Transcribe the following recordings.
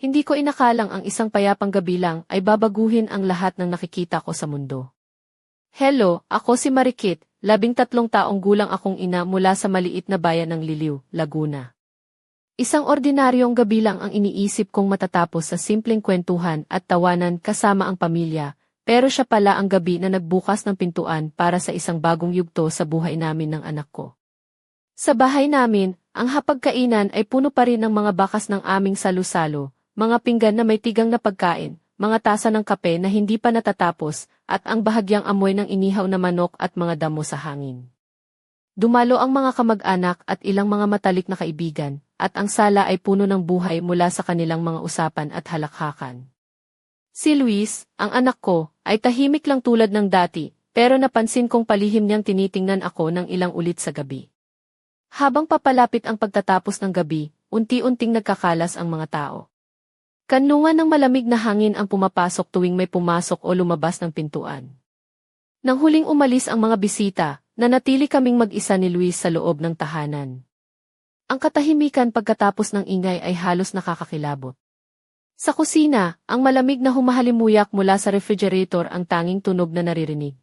Hindi ko inakalang ang isang payapang gabi lang ay babaguhin ang lahat ng nakikita ko sa mundo. Hello, ako si Marikit, 13 taong gulang akong ina mula sa maliit na bayan ng Liliw, Laguna. Isang ordinaryong gabi lang ang iniisip kong matatapos sa simpleng kwentuhan at tawanan kasama ang pamilya, pero siya pala ang gabi na nagbukas ng pintuan para sa isang bagong yugto sa buhay namin ng anak ko. Sa bahay namin, ang hapagkainan ay puno pa rin ng mga bakas ng aming salu-salo, mga pinggan na may tigang na pagkain, mga tasa ng kape na hindi pa natatapos, at ang bahagyang amoy ng inihaw na manok at mga damo sa hangin. Dumalo ang mga kamag-anak at ilang mga matalik na kaibigan, at ang sala ay puno ng buhay mula sa kanilang mga usapan at halakhakan. Si Luis, ang anak ko, ay tahimik lang tulad ng dati, pero napansin kong palihim niyang tinitingnan ako ng ilang ulit sa gabi. Habang papalapit ang pagtatapos ng gabi, unti-unting nagkakalas ang mga tao. Kanlungan ng malamig na hangin ang pumapasok tuwing may pumasok o lumabas ng pintuan. Nang huling umalis ang mga bisita, nanatili kaming mag-isa ni Luis sa loob ng tahanan. Ang katahimikan pagkatapos ng ingay ay halos nakakakilabot. Sa kusina, ang malamig na humahalimuyak mula sa refrigerator ang tanging tunog na naririnig.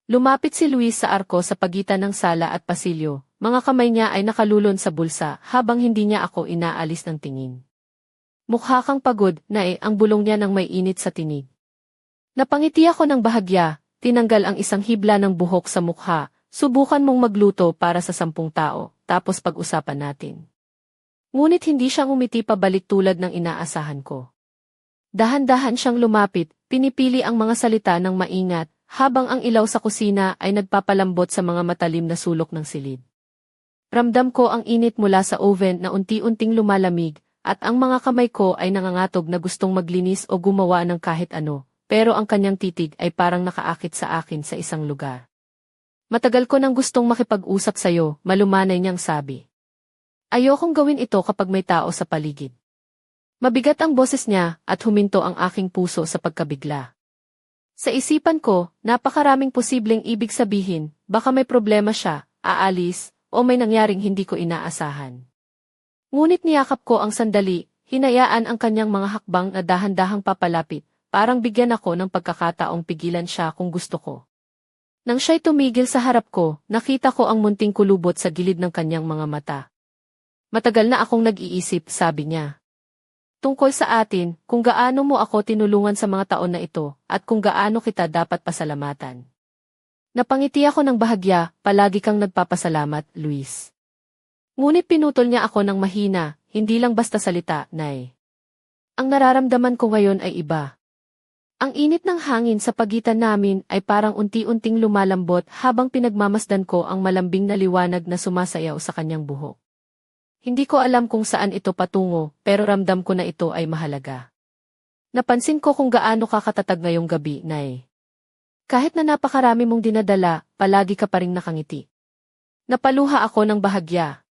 Lumapit si Luis sa arko sa pagitan ng sala at pasilyo, mga kamay niya ay nakalulon sa bulsa habang hindi niya ako inaalis ng tingin. Mukha kang pagod na ang bulong niya ng may init sa tinig. Napangiti ako ng bahagya, tinanggal ang isang hibla ng buhok sa mukha, subukan mong magluto para sa 10 tao, tapos pag-usapan natin. Ngunit hindi siya umiti pabalik tulad ng inaasahan ko. Dahan-dahan siyang lumapit, pinipili ang mga salita ng maingat, habang ang ilaw sa kusina ay nagpapalambot sa mga matalim na sulok ng silid. Ramdam ko ang init mula sa oven na unti-unting lumalamig, at ang mga kamay ko ay nangangatog na gustong maglinis o gumawa ng kahit ano, pero ang kanyang titig ay parang nakaakit sa akin sa isang lugar. Matagal ko nang gustong makipag-usap sa'yo, malumanay niyang sabi. Ayokong gawin ito kapag may tao sa paligid. Mabigat ang boses niya at huminto ang aking puso sa pagkabigla. Sa isipan ko, napakaraming posibleng ibig sabihin, baka may problema siya, aalis, o may nangyaring hindi ko inaasahan. Ngunit niyakap ko ang sandali, hinayaan ang kanyang mga hakbang na dahan-dahang papalapit, parang bigyan ako ng pagkakataong pigilan siya kung gusto ko. Nang siya'y tumigil sa harap ko, nakita ko ang munting kulubot sa gilid ng kanyang mga mata. Matagal na akong nag-iisip, sabi niya. Tungkol sa atin, kung gaano mo ako tinulungan sa mga taon na ito, at kung gaano kita dapat pasalamatan. Napangiti ako ng bahagya, palagi kang nagpapasalamat, Luis. Ngunit pinutol niya ako ng mahina, hindi lang basta salita, Nay. Ang nararamdaman ko ngayon ay iba. Ang init ng hangin sa pagitan namin ay parang unti-unting lumalambot habang pinagmamasdan ko ang malambing na liwanag na sumasayaw sa kanyang buhok. Hindi ko alam kung saan ito patungo, pero ramdam ko na ito ay mahalaga. Napansin ko kung gaano ka katatag ngayong gabi, Nay. Kahit na napakarami mong dinadala, palagi ka pa ring nakangiti. Napaluha ako ng bahagya.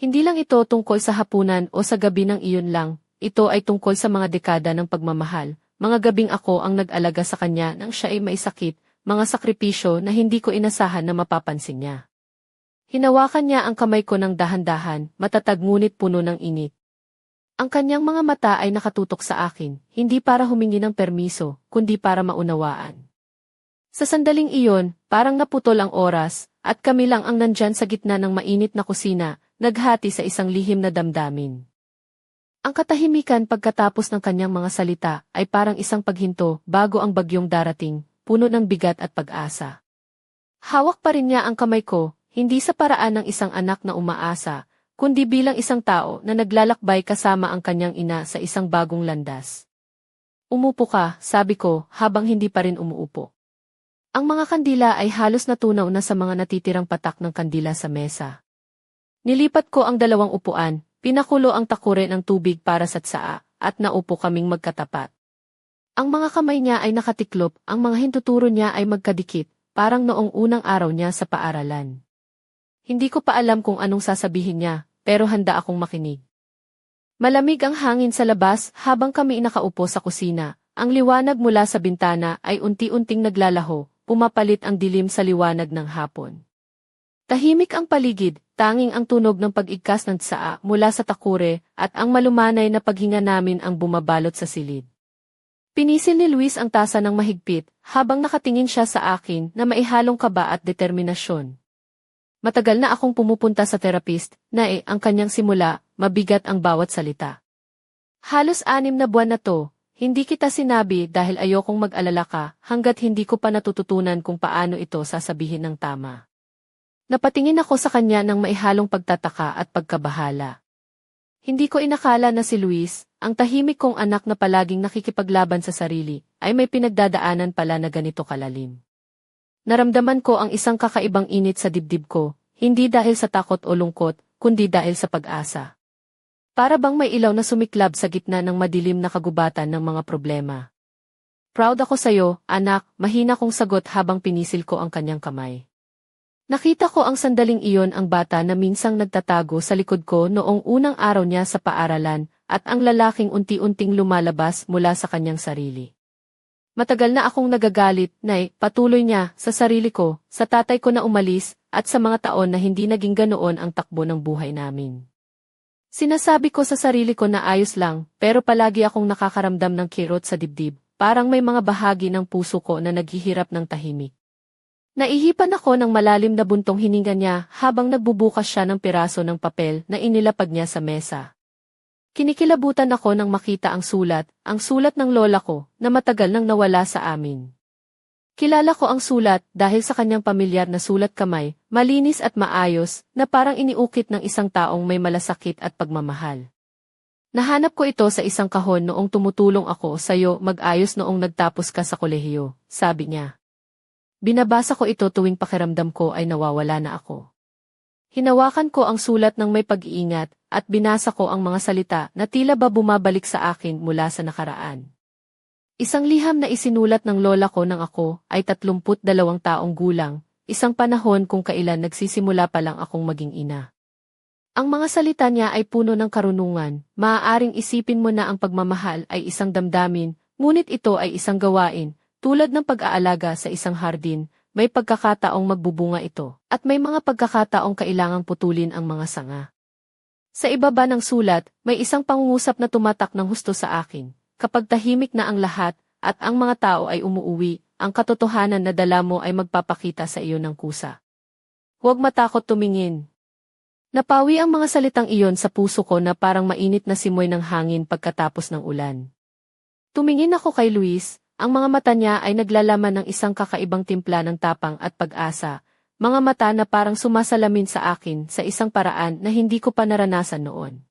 Hindi lang ito tungkol sa hapunan o sa gabi ng iyon lang, ito ay tungkol sa mga dekada ng pagmamahal, mga gabing ako ang nag-alaga sa kanya nang siya ay maisakit, mga sakripisyo na hindi ko inasahan na mapapansin niya. Hinawakan niya ang kamay ko ng dahan-dahan, matatag ngunit puno ng init. Ang kanyang mga mata ay nakatutok sa akin, hindi para humingi ng permiso, kundi para maunawaan. Sa sandaling iyon, parang naputol ang oras, at kami lang ang nandyan sa gitna ng mainit na kusina, naghati sa isang lihim na damdamin. Ang katahimikan pagkatapos ng kanyang mga salita ay parang isang paghinto bago ang bagyong darating, puno ng bigat at pag-asa. Hawak pa rin niya ang kamay ko, hindi sa paraan ng isang anak na umaasa, kundi bilang isang tao na naglalakbay kasama ang kanyang ina sa isang bagong landas. Umupo ka, sabi ko, habang hindi pa rin umuupo. Ang mga kandila ay halos natunaw na sa mga natitirang patak ng kandila sa mesa. Nilipat ko ang 2 upuan, pinakulo ang takure ng tubig para sa tsaa, at naupo kaming magkatapat. Ang mga kamay niya ay nakatiklop, ang mga hintuturo niya ay magkadikit, parang noong unang araw niya sa paaralan. Hindi ko pa alam kung anong sasabihin niya, pero handa akong makinig. Malamig ang hangin sa labas habang kami nakaupo sa kusina, ang liwanag mula sa bintana ay unti-unting naglalaho, pumapalit ang dilim sa liwanag ng hapon. Tahimik ang paligid, tanging ang tunog ng pag-igkas ng tsaa mula sa takure at ang malumanay na paghinga namin ang bumabalot sa silid. Pinisil ni Luis ang tasa ng mahigpit habang nakatingin siya sa akin na maihalong kaba at determinasyon. Matagal na akong pumupunta sa therapist na ang kanyang simula, mabigat ang bawat salita. Halos 6 na buwan na to, hindi kita sinabi dahil ayokong mag-alala ka hanggat hindi ko pa natututunan kung paano ito sasabihin ng tama. Napatingin ako sa kanya ng maihalong pagtataka at pagkabahala. Hindi ko inakala na si Luis, ang tahimik kong anak na palaging nakikipaglaban sa sarili, ay may pinagdadaanan pala na ganito kalalim. Naramdaman ko ang isang kakaibang init sa dibdib ko, hindi dahil sa takot o lungkot, kundi dahil sa pag-asa. Para bang may ilaw na sumiklab sa gitna ng madilim na kagubatan ng mga problema. Proud ako sa'yo, anak, mahina kong sagot habang pinisil ko ang kanyang kamay. Nakita ko ang sandaling iyon ang bata na minsang nagtatago sa likod ko noong unang araw niya sa paaralan at ang lalaking unti-unting lumalabas mula sa kanyang sarili. Matagal na akong nagagalit, Nay, patuloy niya, sa sarili ko, sa tatay ko na umalis, at sa mga taon na hindi naging ganoon ang takbo ng buhay namin. Sinasabi ko sa sarili ko na ayos lang, pero palagi akong nakakaramdam ng kirot sa dibdib, parang may mga bahagi ng puso ko na naghihirap ng tahimik. Naihipan ako ng malalim na buntong hininga niya habang nagbubukas siya ng piraso ng papel na inilapag niya sa mesa. Kinikilabutan ako nang makita ang sulat ng lola ko na matagal nang nawala sa amin. Kilala ko ang sulat dahil sa kanyang pamilyar na sulat kamay, malinis at maayos, na parang iniukit ng isang taong may malasakit at pagmamahal. Nahanap ko ito sa isang kahon noong tumutulong ako sa'yo mag-ayos noong nagtapos ka sa kolehiyo, sabi niya. Binabasa ko ito tuwing pakiramdam ko ay nawawala na ako. Hinawakan ko ang sulat ng may pag-iingat at binasa ko ang mga salita na tila ba bumabalik sa akin mula sa nakaraan. Isang liham na isinulat ng lola ko nang ako ay 32 taong gulang, isang panahon kung kailan nagsisimula pa lang akong maging ina. Ang mga salita niya ay puno ng karunungan, maaaring isipin mo na ang pagmamahal ay isang damdamin, ngunit ito ay isang gawain. Tulad ng pag-aalaga sa isang hardin, may pagkakataong magbubunga ito, at may mga pagkakataong kailangang putulin ang mga sanga. Sa ibaba ng sulat, may isang pangungusap na tumatak ng husto sa akin. Kapag tahimik na ang lahat, at ang mga tao ay umuuwi, ang katotohanan na dala mo ay magpapakita sa iyo ng kusa. Huwag matakot tumingin. Napawi ang mga salitang iyon sa puso ko na parang mainit na simoy ng hangin pagkatapos ng ulan. Tumingin ako kay Luis. Ang mga mata niya ay naglalaman ng isang kakaibang timpla ng tapang at pag-asa, mga mata na parang sumasalamin sa akin sa isang paraan na hindi ko pa naranasan noon.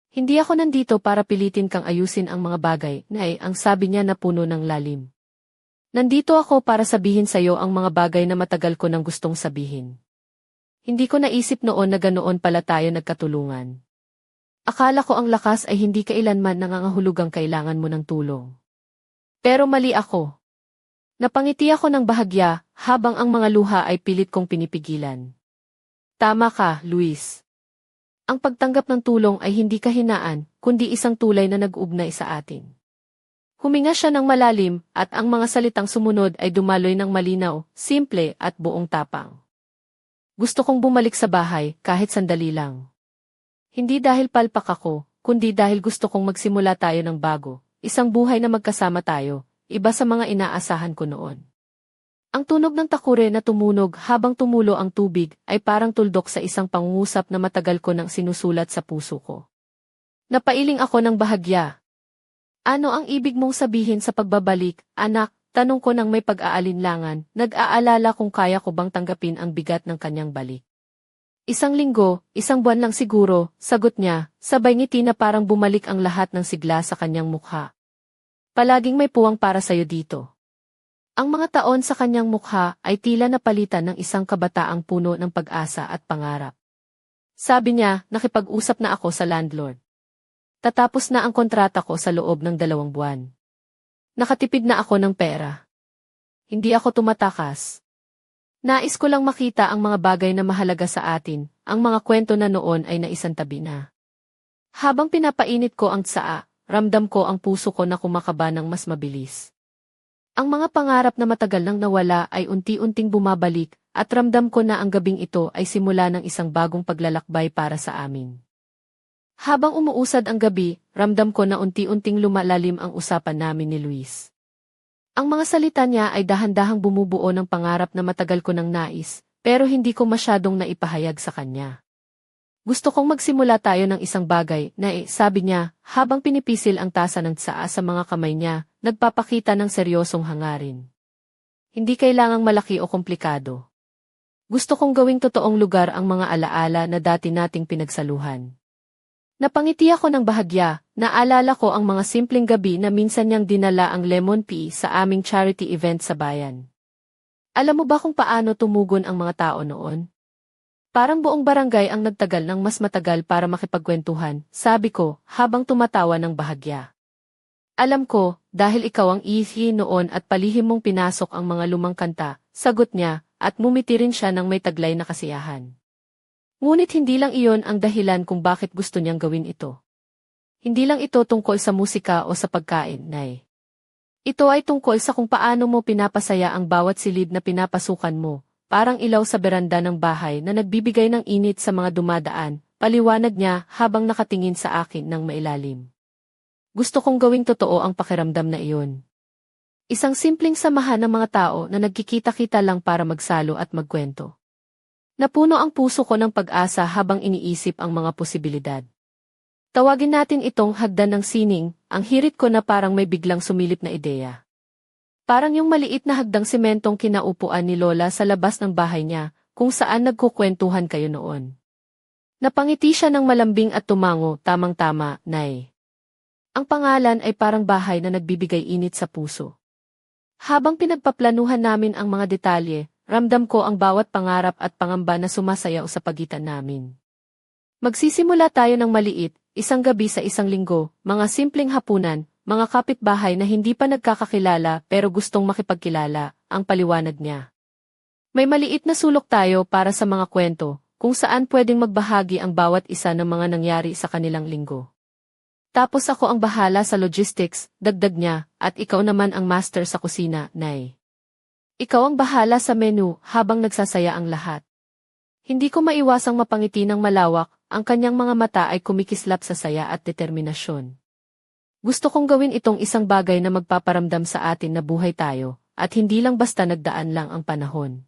Hindi ako nandito para pilitin kang ayusin ang mga bagay, Nay, ang sabi niya na puno ng lalim. Nandito ako para sabihin sa iyo ang mga bagay na matagal ko nang gustong sabihin. Hindi ko naisip noon na ganoon pala tayo nagkatulungan. Akala ko ang lakas ay hindi kailanman nangangahulugang kailangan mo ng tulong. Pero mali ako. Napangiti ako ng bahagya, habang ang mga luha ay pilit kong pinipigilan. Tama ka, Luis. Ang pagtanggap ng tulong ay hindi kahinaan, kundi isang tulay na nag-uugnay sa atin. Huminga siya ng malalim, at ang mga salitang sumunod ay dumaloy ng malinaw, simple at buong tapang. Gusto kong bumalik sa bahay, kahit sandali lang. Hindi dahil palpak ako, kundi dahil gusto kong magsimula tayo ng bago. Isang buhay na magkasama tayo, iba sa mga inaasahan ko noon. Ang tunog ng takure na tumunog habang tumulo ang tubig ay parang tuldok sa isang pangungusap na matagal ko nang sinusulat sa puso ko. Napailing ako ng bahagya. Ano ang ibig mong sabihin sa pagbabalik, anak? Tanong ko nang may pag-aalinlangan, nag-aalala kung kaya ko bang tanggapin ang bigat ng kanyang balik. 1 linggo, 1 buwan lang siguro, sagot niya, sabay ngiti na parang bumalik ang lahat ng sigla sa kanyang mukha. Palaging may puwang para sa'yo dito. Ang mga taon sa kanyang mukha ay tila napalitan ng isang kabataang puno ng pag-asa at pangarap. Sabi niya, nakipag-usap na ako sa landlord. Tatapos na ang kontrata ko sa loob ng 2 buwan. Nakatipid na ako ng pera. Hindi ako tumatakas. Nais ko lang makita ang mga bagay na mahalaga sa atin, ang mga kwento na noon ay naisantabi na. Habang pinapainit ko ang tsaa, ramdam ko ang puso ko na kumakaba ng mas mabilis. Ang mga pangarap na matagal nang nawala ay unti-unting bumabalik at ramdam ko na ang gabing ito ay simula ng isang bagong paglalakbay para sa amin. Habang umuusad ang gabi, ramdam ko na unti-unting lumalalim ang usapan namin ni Luis. Ang mga salita niya ay dahan-dahang bumubuo ng pangarap na matagal ko nang nais, pero hindi ko masyadong naipahayag sa kanya. Gusto kong magsimula tayo ng isang bagay na sabi niya, habang pinipisil ang tasa ng tsaa sa mga kamay niya, nagpapakita ng seryosong hangarin. Hindi kailangang malaki o komplikado. Gusto kong gawing totoong lugar ang mga alaala na dati nating pinagsaluhan. Napangiti ako ng bahagya, naalala ko ang mga simpleng gabi na minsan niyang dinala ang lemon tea sa aming charity event sa bayan. Alam mo ba kung paano tumugon ang mga tao noon? Parang buong barangay ang nagtagal ng mas matagal para makipagkwentuhan, sabi ko, habang tumatawa ng bahagya. Alam ko, dahil ikaw ang ihi noon at palihim mong pinasok ang mga lumang kanta, sagot niya, at mumiti rin siya ng may taglay na kasiyahan. Ngunit hindi lang iyon ang dahilan kung bakit gusto niyang gawin ito. Hindi lang ito tungkol sa musika o sa pagkain, Nay. Ito ay tungkol sa kung paano mo pinapasaya ang bawat silid na pinapasukan mo, parang ilaw sa beranda ng bahay na nagbibigay ng init sa mga dumadaan, paliwanag niya habang nakatingin sa akin ng mailalim. Gusto kong gawing totoo ang pakiramdam na iyon. Isang simpleng samahan ng mga tao na nagkikita-kita lang para magsalo at magkwento. Napuno ang puso ko ng pag-asa habang iniisip ang mga posibilidad. Tawagin natin itong hagdan ng sining, ang hirit ko na parang may biglang sumilip na ideya. Parang yung maliit na hagdang sementong kinaupuan ni Lola sa labas ng bahay niya, kung saan nagkukwentuhan kayo noon. Napangiti siya ng malambing at tumango, tamang-tama, Nay. Ang pangalan ay parang bahay na nagbibigay init sa puso. Habang pinagpaplanuhan namin ang mga detalye, ramdam ko ang bawat pangarap at pangamba na sumasayaw sa pagitan namin. Magsisimula tayo ng maliit, isang gabi sa isang linggo, mga simpleng hapunan, mga kapitbahay na hindi pa nagkakakilala pero gustong makipagkilala, ang paliwanag niya. May maliit na sulok tayo para sa mga kwento, kung saan pwedeng magbahagi ang bawat isa ng mga nangyari sa kanilang linggo. Tapos ako ang bahala sa logistics, dagdag niya, at ikaw naman ang master sa kusina, Nay. Ikaw ang bahala sa menu habang nagsasaya ang lahat. Hindi ko maiwasang mapangiti ng malawak, ang kanyang mga mata ay kumikislap sa saya at determinasyon. Gusto kong gawin itong isang bagay na magpaparamdam sa atin na buhay tayo, at hindi lang basta nagdaan lang ang panahon.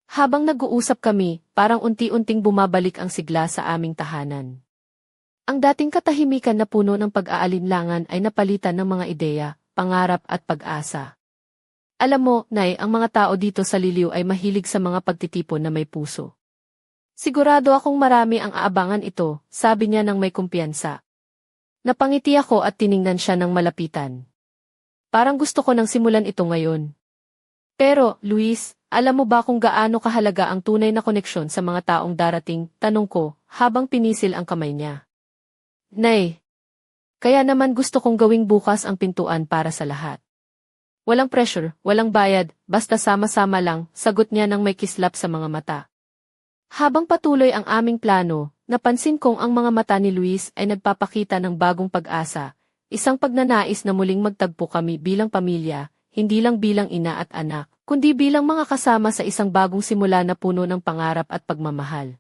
Habang nag-uusap kami, parang unti-unting bumabalik ang sigla sa aming tahanan. Ang dating katahimikan na puno ng pag-aalinlangan ay napalitan ng mga ideya, pangarap at pag-asa. Alam mo, Nay, ang mga tao dito sa Liliw ay mahilig sa mga pagtitipon na may puso. Sigurado akong marami ang aabangan ito, sabi niya ng may kumpiyansa. Napangiti ako at tiningnan siya ng malapitan. Parang gusto ko nang simulan ito ngayon. Pero, Luis, alam mo ba kung gaano kahalaga ang tunay na koneksyon sa mga taong darating, tanong ko, habang pinisil ang kamay niya. Nay, kaya naman gusto kong gawing bukas ang pintuan para sa lahat. Walang pressure, walang bayad, basta sama-sama lang, sagot niya ng may kislap sa mga mata. Habang patuloy ang aming plano, napansin kong ang mga mata ni Luis ay nagpapakita ng bagong pag-asa, isang pagnanais na muling magtagpo kami bilang pamilya, hindi lang bilang ina at anak, kundi bilang mga kasama sa isang bagong simula na puno ng pangarap at pagmamahal.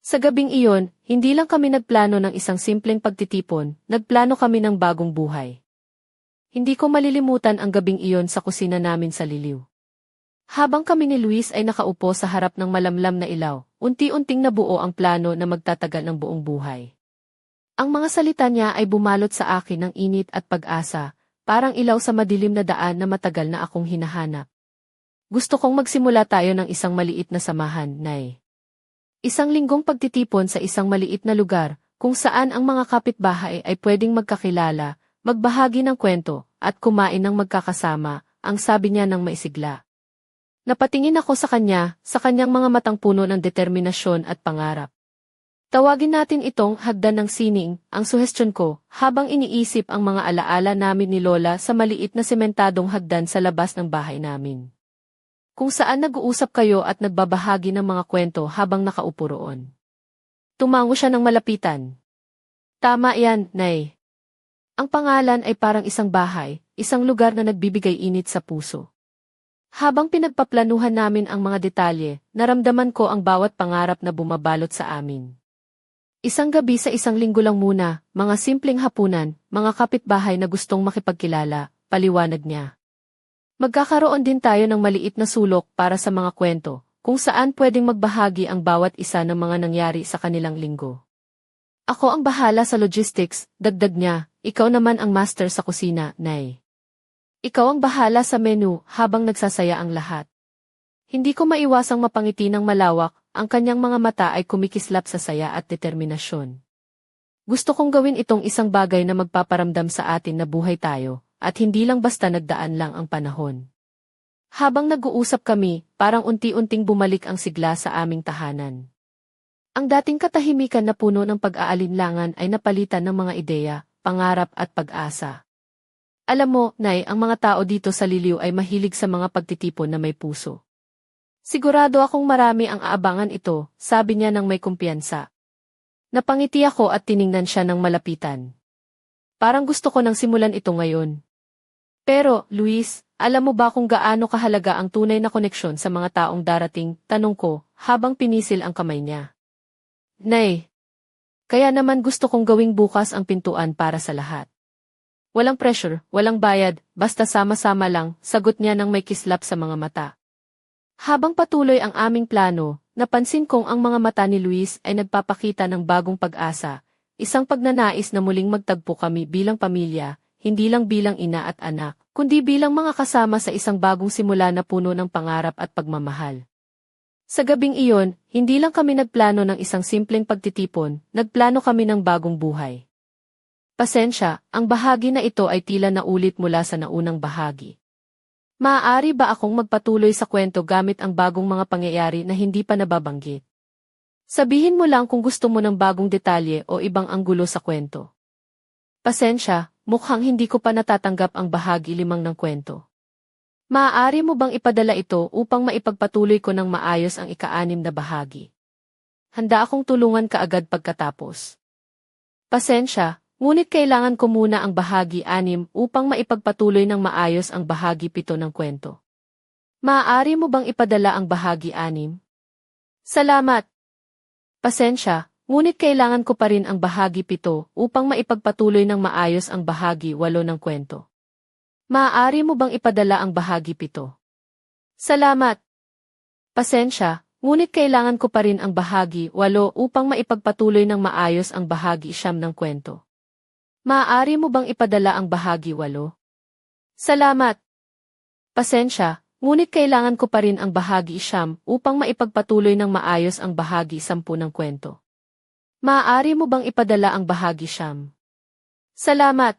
Sa gabing iyon, hindi lang kami nagplano ng isang simpleng pagtitipon, nagplano kami ng bagong buhay. Hindi ko malilimutan ang gabing iyon sa kusina namin sa Liliw. Habang kami ni Luis ay nakaupo sa harap ng malamlam na ilaw, unti-unting nabuo ang plano na magtatagal ng buong buhay. Ang mga salita niya ay bumalot sa akin ng init at pag-asa, parang ilaw sa madilim na daan na matagal na akong hinahanap. Gusto kong magsimula tayo ng isang maliit na samahan, Nay. Isang linggong pagtitipon sa isang maliit na lugar, kung saan ang mga kapitbahay ay pwedeng magkakilala, magbahagi ng kwento, at kumain ng magkakasama, ang sabi niya ng maisigla. Napatingin ako sa kanyang mga matang puno ng determinasyon at pangarap. Tawagin natin itong hagdan ng sining, ang suhestyon ko, habang iniisip ang mga alaala namin ni Lola sa maliit na sementadong hagdan sa labas ng bahay namin. Kung saan nag-uusap kayo at nagbabahagi ng mga kwento habang nakaupo roon. Tumango siya ng malapitan. Tama yan, Nay. Ang pangalan ay parang isang bahay, isang lugar na nagbibigay init sa puso. Habang pinagpaplanuhan namin ang mga detalye, naramdaman ko ang bawat pangarap na bumabalot sa amin. Isang gabi sa isang linggo lang muna, mga simpleng hapunan, mga kapitbahay na gustong makipagkilala, paliwanag niya. Magkakaroon din tayo ng maliit na sulok para sa mga kwento, kung saan pwedeng magbahagi ang bawat isa ng mga nangyari sa kanilang linggo. Ako ang bahala sa logistics, dagdag niya, ikaw naman ang master sa kusina, Nay. Ikaw ang bahala sa menu habang nagsasaya ang lahat. Hindi ko maiwasang mapangiti ng malawak, ang kanyang mga mata ay kumikislap sa saya at determinasyon. Gusto kong gawin itong isang bagay na magpaparamdam sa atin na buhay tayo, at hindi lang basta nagdaan lang ang panahon. Habang nag-uusap kami, parang unti-unting bumalik ang sigla sa aming tahanan. Ang dating katahimikan na puno ng pag-aalinlangan ay napalitan ng mga ideya, pangarap at pag-asa. Alam mo, Nay, ang mga tao dito sa Liliw ay mahilig sa mga pagtitipon na may puso. Sigurado akong marami ang aabangan ito, sabi niya nang may kumpiyansa. Napangiti ako at tiningnan siya ng malapitan. Parang gusto ko nang simulan ito ngayon. Pero, Luis, alam mo ba kung gaano kahalaga ang tunay na koneksyon sa mga taong darating, tanong ko, habang pinisil ang kamay niya. Nay, kaya naman gusto kong gawing bukas ang pintuan para sa lahat. Walang pressure, walang bayad, basta sama-sama lang, sagot niya nang may kislap sa mga mata. Habang patuloy ang aming plano, napansin kong ang mga mata ni Luis ay nagpapakita ng bagong pag-asa, isang pagnanais na muling magtagpo kami bilang pamilya, hindi lang bilang ina at anak, kundi bilang mga kasama sa isang bagong simula na puno ng pangarap at pagmamahal. Sa gabing iyon, hindi lang kami nagplano ng isang simpleng pagtitipon, nagplano kami ng bagong buhay. Pasensya, ang bahagi na ito ay tila naulit mula sa naunang bahagi. Maaari ba akong magpatuloy sa kwento gamit ang bagong mga pangyayari na hindi pa nababanggit? Sabihin mo lang kung gusto mo ng bagong detalye o ibang anggulo sa kwento. Pasensya, mukhang hindi ko pa natatanggap ang bahagi 5 ng kwento. Maaari mo bang ipadala ito upang maipagpatuloy ko ng maayos ang ika-6 na bahagi? Handa akong tulungan kaagad pagkatapos. Pasensya, ngunit kailangan ko muna ang bahagi 6 upang maipagpatuloy ng maayos ang bahagi 7 ng kwento. Maaari mo bang ipadala ang bahagi 6? Salamat! Pasensya, ngunit kailangan ko pa rin ang bahagi 7 upang maipagpatuloy ng maayos ang bahagi 8 ng kwento. Maaari mo bang ipadala ang bahagi 7? Salamat! Pasensya, ngunit kailangan ko pa rin ang bahagi 8 upang maipagpatuloy ng maayos ang bahagi 9 ng kwento. Maaari mo bang ipadala ang bahagi 8? Salamat! Pasensya, ngunit kailangan ko pa rin ang bahagi 9 upang maipagpatuloy ng maayos ang bahagi 10 ng kwento. Maaari mo bang ipadala ang bahagi 9? Salamat!